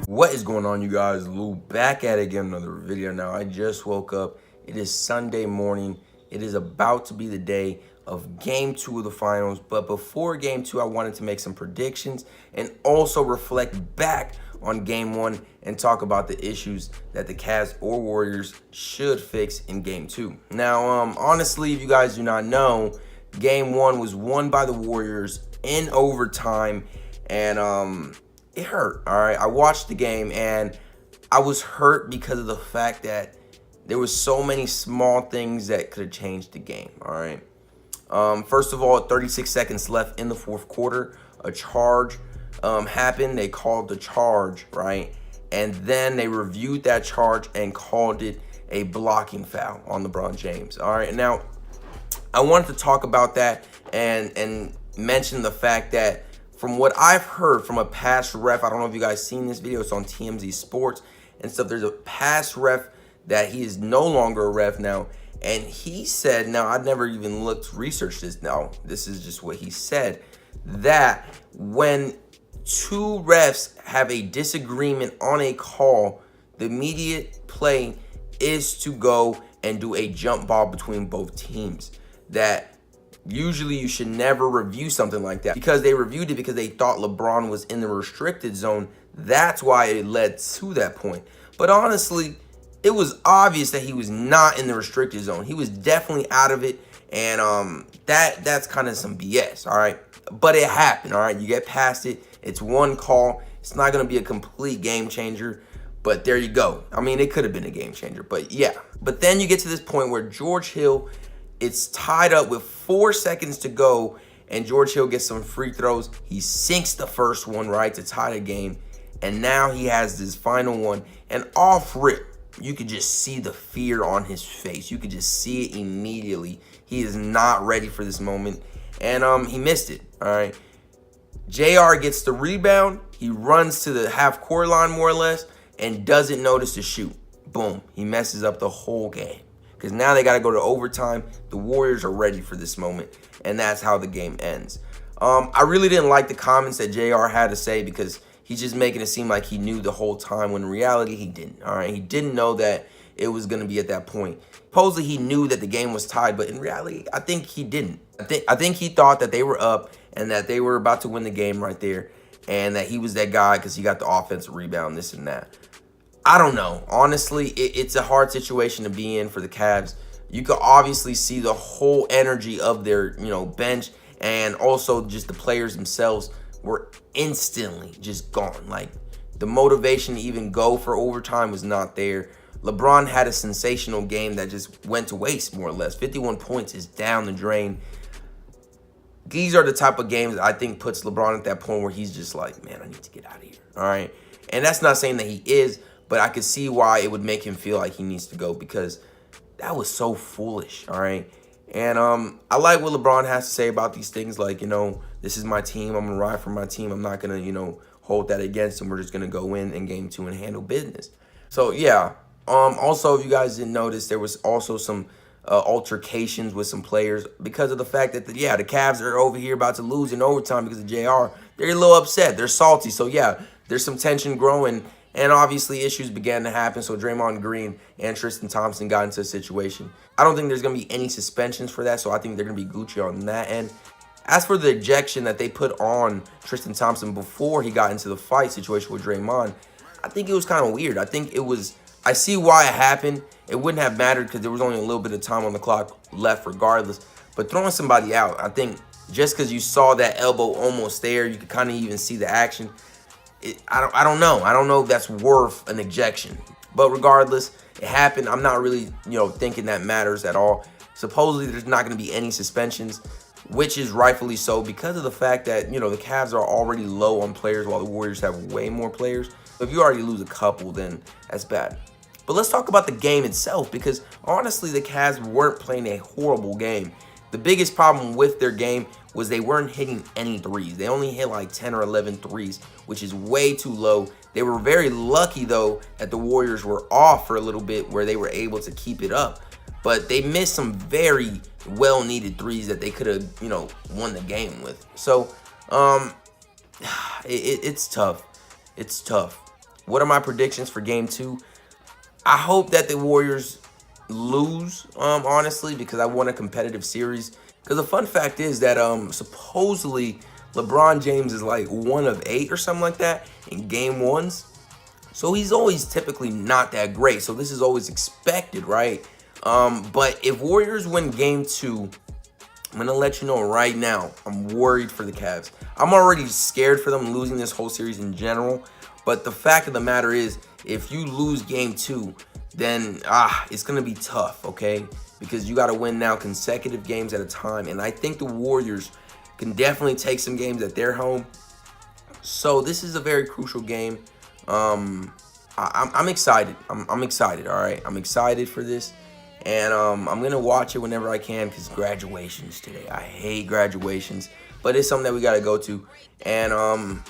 What is going on, you guys? Lou back at it again, another video. Now, I just woke up. It is Sunday morning. It is about to be the day of game 2 of the finals. But before game 2, I wanted to make some predictions and also reflect back on game 1 and talk about the issues that the Cavs or Warriors should fix in game 2. Now, honestly, if you guys do not know, game 1 was won by the Warriors in overtime, and it hurt. All right, I watched the game and I was hurt because of the fact that there was so many small things that could have changed the game. All right. First of all, 36 seconds left in the fourth quarter, a charge happened. They called the charge, right? And then they reviewed that charge and called it a blocking foul on LeBron James. All right. Now, I wanted to talk about that and mention the fact that from what I've heard from a past ref, I don't know if you guys seen this video, it's on TMZ Sports and stuff. There's a past ref that he is no longer a ref now. And he said, now I never even researched this now, this is just what he said, that when two refs have a disagreement on a call, the immediate play is to go and do a jump ball between both teams. That usually you should never review something like that, because they reviewed it because they thought LeBron was in the restricted zone. That's why it led to that point. But honestly, it was obvious that he was not in the restricted zone. He was definitely out of it, and that's kind of some BS, all right? But it happened, all right? You get past it. It's one call. It's not going to be a complete game changer, but there you go. I mean, it could have been a game changer, but yeah. But then you get to this point where George Hill, it's tied up with 4 seconds to go, and George Hill gets some free throws. He sinks the first one, right, to tie the game, and now he has this final one, and off rip, you could just see the fear on his face. You could just see it immediately. He is not ready for this moment, and he missed it, all right? JR gets the rebound. He runs to the half-court line, more or less, and doesn't notice to shoot. Boom. He messes up the whole game, because now they got to go to overtime. The Warriors are ready for this moment, and that's how the game ends. I really didn't like the comments that JR had to say, because he's just making it seem like he knew the whole time, when in reality he didn't. All right, he didn't know that it was going to be at that point. Supposedly he knew that the game was tied, but in reality, I think he didn't. I think he thought that they were up and that they were about to win the game right there, and that he was that guy because he got the offensive rebound, this and that. I don't know. Honestly, it's a hard situation to be in for the Cavs. You could obviously see the whole energy of their, bench, and also just the players themselves were instantly just gone. Like, the motivation to even go for overtime was not there. LeBron had a sensational game that just went to waste, more or less. 51 points is down the drain. These are the type of games that I think puts LeBron at that point where he's just like, man, I need to get out of here, all right? And that's not saying that he is, but I could see why it would make him feel like he needs to go, because that was so foolish, all right? And I like what LeBron has to say about these things, like, this is my team. I'm going to ride for my team. I'm not going to, hold that against him. We're just going to go in game 2 and handle business. So, yeah. Also, if you guys didn't notice, there was also some altercations with some players because of the fact that, the Cavs are over here about to lose in overtime because of JR. They're a little upset. They're salty. So, yeah, there's some tension growing. And obviously issues began to happen, so Draymond Green and Tristan Thompson got into a situation. I don't think there's going to be any suspensions for that, so I think they're going to be Gucci on that end. As for the ejection that they put on Tristan Thompson before he got into the fight situation with Draymond, I think it was kind of weird. I see why it happened. It wouldn't have mattered because there was only a little bit of time on the clock left regardless. But throwing somebody out, I think just because you saw that elbow almost there, you could kind of even see the action. I don't know. I don't know if that's worth an ejection. But regardless, it happened. I'm not really, thinking that matters at all. Supposedly, there's not going to be any suspensions, which is rightfully so because of the fact that, the Cavs are already low on players while the Warriors have way more players. So if you already lose a couple, then that's bad. But let's talk about the game itself, because honestly, the Cavs weren't playing a horrible game. The biggest problem with their game was they weren't hitting any threes. They only hit like 10 or 11 threes, which is way too low. They were very lucky, though, that the Warriors were off for a little bit where they were able to keep it up. But they missed some very well-needed threes that they could have, won the game with. So, it's tough. It's tough. What are my predictions for game 2? I hope that the Warriors lose, honestly, because I want a competitive series. Because the fun fact is that supposedly LeBron James is like 1 of 8 or something like that in game 1s. So he's always typically not that great. So this is always expected, right? But if Warriors win game 2, I'm going to let you know right now, I'm worried for the Cavs. I'm already scared for them losing this whole series in general. But the fact of the matter is, if you lose game 2, then it's going to be tough, okay? Because you got to win now consecutive games at a time. And I think the Warriors can definitely take some games at their home. So this is a very crucial game. I'm excited. I'm excited, all right? I'm excited for this. And I'm going to watch it whenever I can because graduations today. I hate graduations. But it's something that we got to go to. And I'm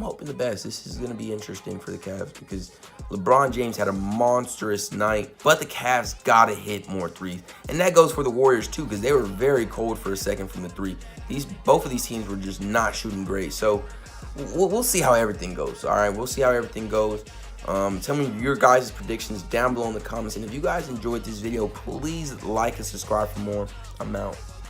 hoping the best. This is going to be interesting for the Cavs because LeBron James had a monstrous night. But the Cavs got to hit more threes. And that goes for the Warriors too because they were very cold for a second from the three. Both of these teams were just not shooting great. So we'll see how everything goes. All right, we'll see how everything goes. Tell me your guys' predictions down below in the comments. And if you guys enjoyed this video, please like and subscribe for more. I'm out.